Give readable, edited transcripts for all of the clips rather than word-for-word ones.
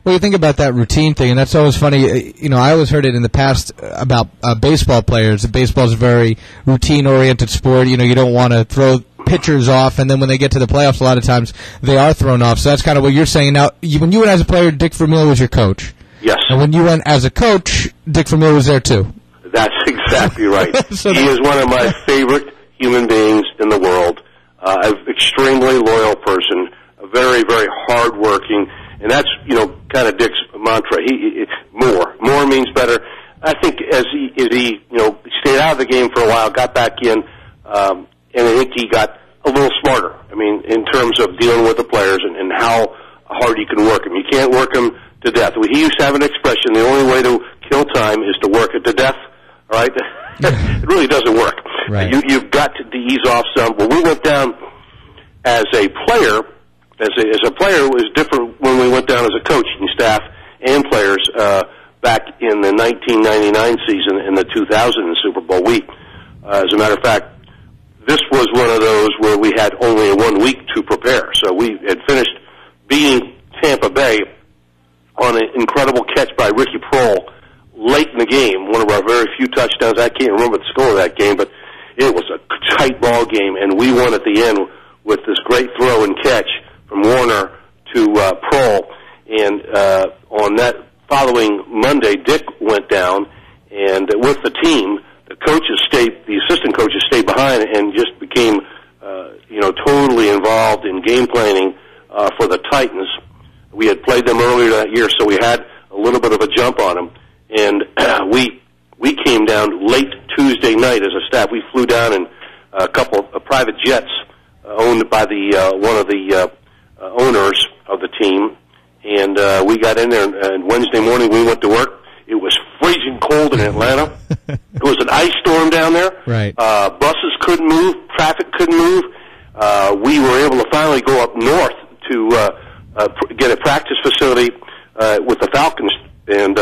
Well, you think about that routine thing, and that's always funny. You know, I always heard it in the past about baseball players. Baseball's a very routine-oriented sport. You know, you don't want to throw pitchers off, and then when they get to the playoffs, a lot of times they are thrown off. So that's kind of what you're saying. Now, when you went as a player, Dick Vermeil was your coach. Yes. And when you went as a coach, Dick Vermeil was there too. That's exactly right. He is one of my favorite human beings in the world. An extremely loyal person, a very, very hardworking, and that's, you know, kind of Dick's mantra. More means better. I think as he you know, stayed out of the game for a while, got back in, and I think he got a little smarter. I mean, in terms of dealing with the players and how hard you can work them. You can't work them to death. He used to have an expression: the only way to kill time is to work it to death. All right, it really doesn't work. Right. You've got to ease off some. Well, we went down as a player. As a player, it was different when we went down as a coaching staff and players back in the 1999 season in the 2000 Super Bowl. As a matter of fact, this was one of those where we had only 1 week to prepare. So we had finished beating Tampa Bay on an incredible catch by Ricky Prohl late in the game, one of our very few touchdowns. I can't remember the score of that game, but it was a tight ball game, and we won at the end with this great throw and catch from Warner to Prohl. And on that following Monday, Dick went down, and with the team, the assistant coaches stayed behind and just became, totally involved in game planning for the Titans. We had played them earlier that year, so we had a little bit of a jump on them. And we came down late Tuesday night as a staff. We flew down in a couple of private jets owned by one of the owners of the team, and we got in there. And Wednesday morning we went to work. It was freezing cold in Atlanta. It was an ice storm down there. Right. Buses couldn't move. Traffic couldn't move. We were able to finally go up north to get a practice facility with the Falcons. And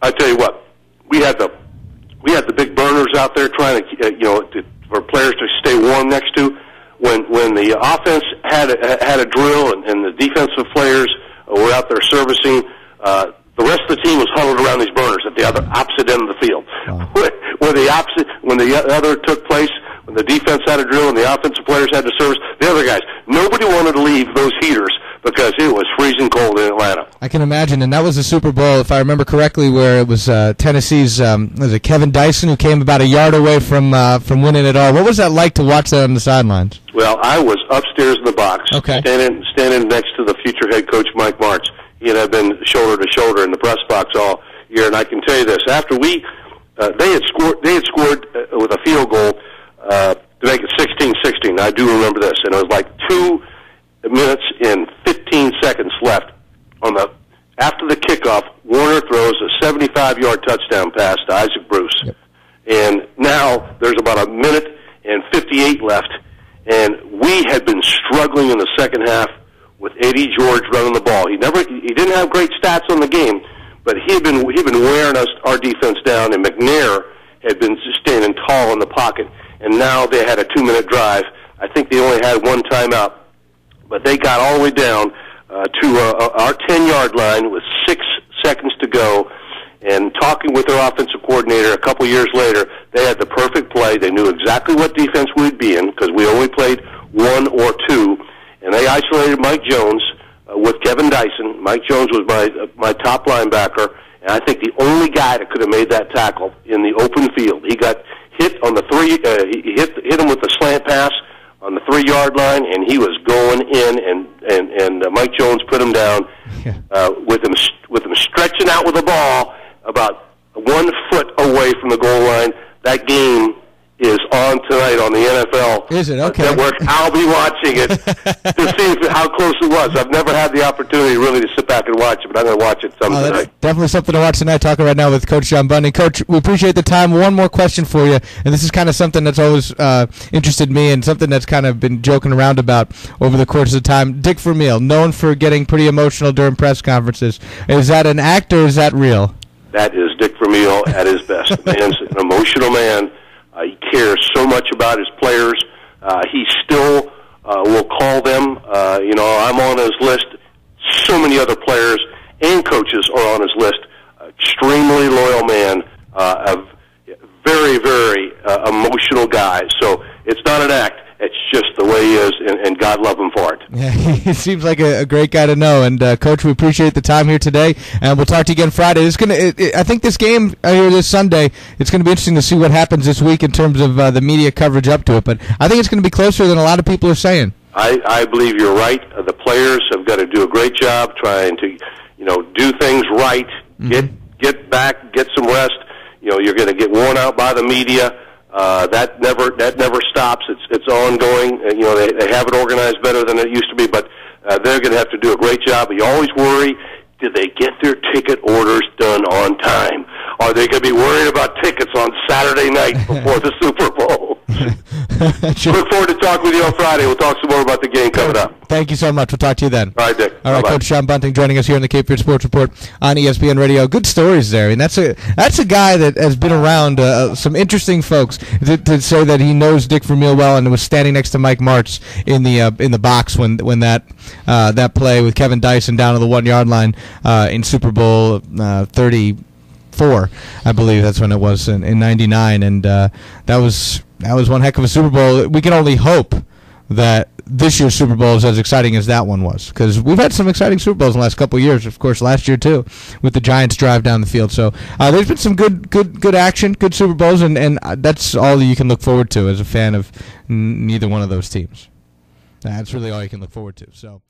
I tell you what, we had the big burners out there trying to for players to stay warm next to. When the offense had a drill and the defensive players were out there servicing, the rest of the team was huddled around these burners at the opposite end of the field. Wow. When the other took place, when the defense had a drill and the offensive players had to service, the other guys, nobody wanted to leave those heaters because it was freezing cold in Atlanta. I can imagine, and that was the Super Bowl, if I remember correctly, where it was Tennessee's was it Kevin Dyson who came about a yard away from winning it all. What was that like to watch that on the sidelines? Well, I was upstairs in the box, standing next to the future head coach Mike Martz. He and I had been shoulder to shoulder in the press box all year, and I can tell you this: after they had scored with a field goal to make it 16-16. I do remember this, and it was like 2 minutes and 15 seconds left after the kickoff. Warner throws a 75-yard touchdown pass to Isaac Bruce, and now there's about 1 minute and 58 left, and we had been struggling in the second half with Eddie George running the ball. He didn't have great stats on the game, but he'd been wearing our defense down, and McNair had been standing tall in the pocket. And now they had a 2-minute drive. I think they only had one timeout, but they got all the way down to our 10-yard line with 6 seconds to go. And talking with their offensive coordinator a couple years later, they had the perfect play. They knew exactly what defense we'd be in because we only played 1 or 2. And they isolated Mike Jones with Kevin Dyson. Mike Jones was my top linebacker, and I think the only guy that could have made that tackle in the open field. He got hit on the he hit him with a slant pass on the 3-yard line, and he was going in, and Mike Jones put him down with him stretching out with the ball about 1 foot away from the goal line. That game is on tonight on the NFL Is it? Okay. Network. I'll be watching it to see how close it was. I've never had the opportunity really to sit back and watch it, but I'm going to watch it some tonight. Definitely something to watch tonight. Talking right now with Coach John Bunting. Coach, we appreciate the time. One more question for you, and this is kind of something that's always interested me and something that's kind of been joking around about over the course of time. Dick Vermeil, known for getting pretty emotional during press conferences. Is that an act or is that real? That is Dick Vermeil at his best. The man's an emotional man. He cares so much about his players. He still will call them. I'm on his list. So many other players, and coaches are on his list. Extremely loyal man, a very, very emotional guy. So it's not an act. It's just the way he is, and God love him for it. Yeah, he seems like a great guy to know. And, Coach, we appreciate the time here today, and we'll talk to you again Friday. I think this game here this Sunday, it's going to be interesting to see what happens this week in terms of the media coverage up to it. But I think it's going to be closer than a lot of people are saying. I believe you're right. The players have got to do a great job trying to, do things right, get back, get some rest. You're going to get worn out by the media. That never stops. It's ongoing. They have it organized better than it used to be, but they're going to have to do a great job. You always worry, did they get their ticket orders done on time? Are they going to be worried about tickets on Saturday night before the Super Bowl? Look forward to talking with you on Friday. We'll talk some more about the game coming up. Thank you so much. We'll talk to you then. All right, Dick. All right, Bye-bye. Coach Sean Bunting joining us here on the Cape Fear Sports Report on ESPN Radio. Good stories there. I mean, that's a guy that has been around some interesting folks to say that he knows Dick Vermeil well and was standing next to Mike Martz in the box when that play with Kevin Dyson down to the 1 yard line in Super Bowl 34, I believe that's when it was in '99, and that was one heck of a Super Bowl. We can only hope that this year's Super Bowl is as exciting as that one was, because we've had some exciting Super Bowls in the last couple of years. Of course, last year too, with the Giants drive down the field. So there's been some good action, good Super Bowls, and that's all that you can look forward to as a fan of neither one of those teams. That's really all you can look forward to. So.